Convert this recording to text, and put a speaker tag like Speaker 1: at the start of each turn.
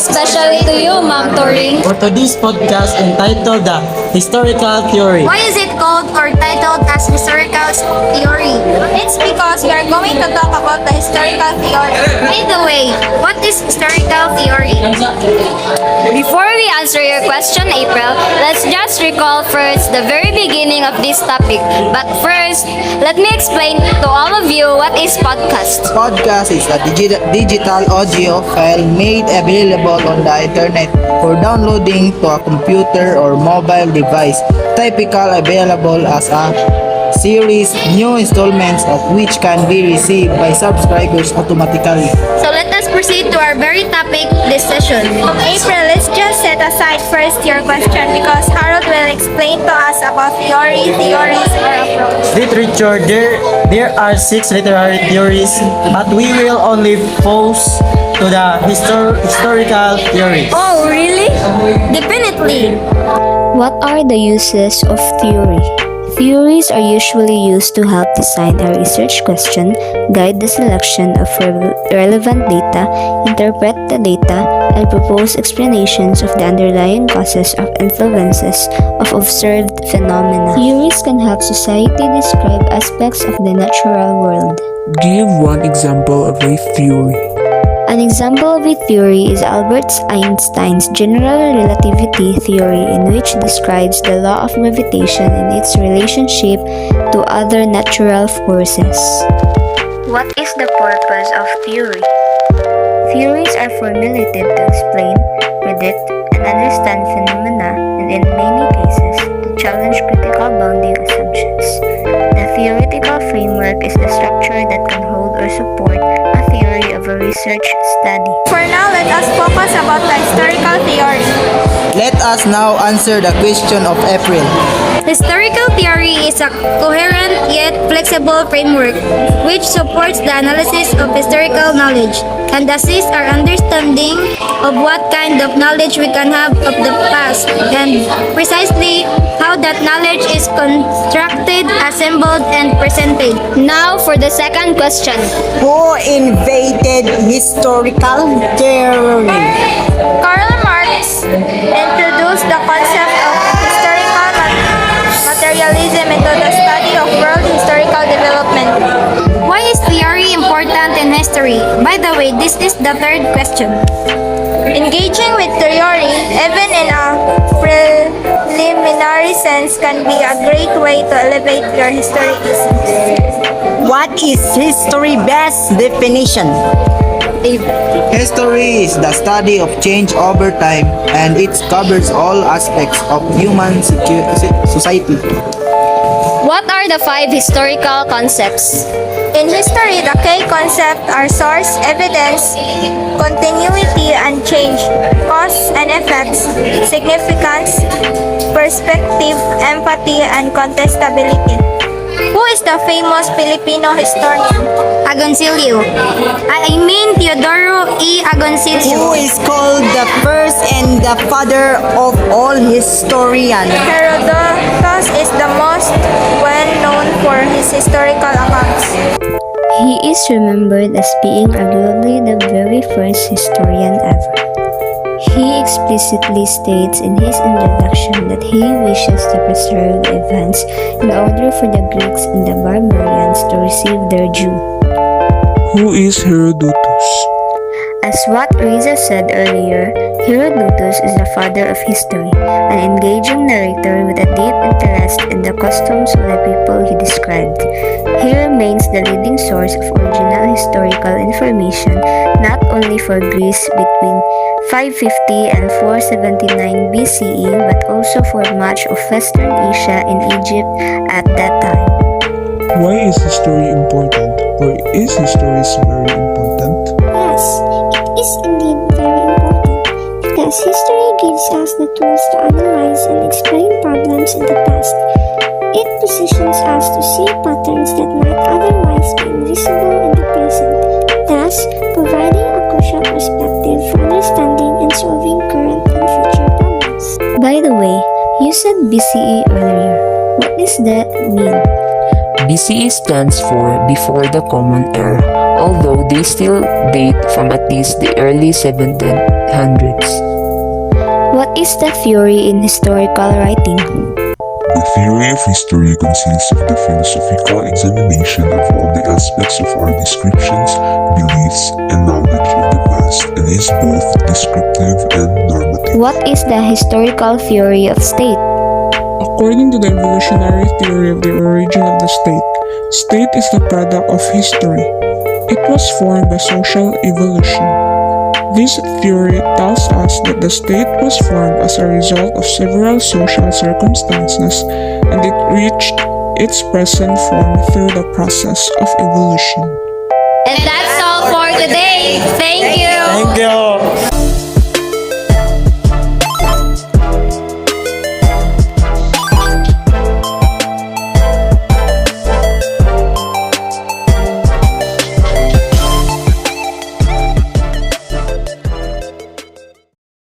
Speaker 1: especially to you, Ma'am Tori.
Speaker 2: For today's podcast entitled The Historical Theory.
Speaker 3: Why is it called or titled as historical theory? It's because we are going to talk about the historical theory. By the way, what is historical theory?
Speaker 1: Before we answer your question, April, let's just recall first the very beginning of this topic. But first, let me explain to all of you what is podcast.
Speaker 4: Podcast is a digital audio file made available on the internet for downloading to a computer or mobile device, typically available as a series, new installments of which can be received by subscribers automatically.
Speaker 3: So let us proceed to our very topic this session. April, let's just set aside first your question because Harold will explain to us about theories, or approach.
Speaker 2: Literature, there are 6 literary theories, but we will only focus to the historical theories.
Speaker 3: Oh, really? Definitely.
Speaker 5: What are the uses of theory? Theories are usually used to help design a research question, guide the selection of relevant data, interpret the data, and propose explanations of the underlying causes or influences of observed phenomena. Theories can help society describe aspects of the natural world.
Speaker 6: Give one example of a theory.
Speaker 5: An example of a theory is Albert Einstein's general relativity theory, in which describes the law of gravitation and its relationship to other natural forces. What is the purpose of theory? Theories are formulated to explain, predict, and understand phenomena, and in many cases, to challenge critical bounding assumptions. The theoretical framework is the structure that can hold or support a theory of a research study.
Speaker 3: For now, let us focus about the historical theory.
Speaker 4: Let us now answer the question of April.
Speaker 3: Historical theory is a coherent yet flexible framework which supports the analysis of historical knowledge and assists our understanding of what kind of knowledge we can have of the past and precisely how that knowledge is constructed, assembled, and presented.
Speaker 1: Now for the second question.
Speaker 7: Who invented historical theory?
Speaker 3: Karl Marx introduced the concept of historical materialism into the study of world historical development. Why is theory important in history? By the way, this is the third question. Engaging with theory, even in a preliminary sense, can be a great way to elevate your history.
Speaker 7: What is history best definition?
Speaker 4: History is the study of change over time, and it covers all aspects of human society.
Speaker 1: What are the 5 historical concepts?
Speaker 3: In history, the key concepts are source, evidence, continuity and change, cause and effects, significance, perspective, empathy, and contestability. Who is the famous Filipino historian? Agoncillo. I mean Teodoro E. Agoncillo.
Speaker 7: Who is called the first and the father of all historians?
Speaker 3: Herodotus is the most well known for his historical accounts.
Speaker 5: He is remembered as being arguably the very first historian ever. He explicitly states in his introduction that he wishes to preserve the events in order for the Greeks and the barbarians to receive their due.
Speaker 6: Who is Herodotus?
Speaker 5: As what Riza said earlier, Herodotus is the father of history, an engaging narrator with a deep interest in the customs of the people he described. He remains the leading source of original historical information not only for Greece between 550 and 479 BCE but also for much of Western Asia and Egypt at that time.
Speaker 6: Why is history important? Or is history very important?
Speaker 8: Yes, it is indeed very important because history gives us the tools to analyze and explain problems in the past. It positions us to see patterns that might otherwise be invisible in the present, thus providing a crucial perspective for understanding and solving current and future problems.
Speaker 5: By the way, you said BCE earlier. What does that mean?
Speaker 9: BCE stands for before the Common Era, although they still date from at least the early 1700s.
Speaker 5: What is the theory in historical writing?
Speaker 6: The theory of history consists of the philosophical examination of all the aspects of our descriptions, beliefs, and knowledge of the past, and is both descriptive and normative.
Speaker 5: What is the historical theory of state?
Speaker 6: According to the evolutionary theory of the origin of the state is the product of history. It was formed by social evolution. This theory tells us that the state was formed as a result of several social circumstances and it reached its present form through the process of evolution.
Speaker 1: And that's all for today. Thank you.
Speaker 2: Thank you.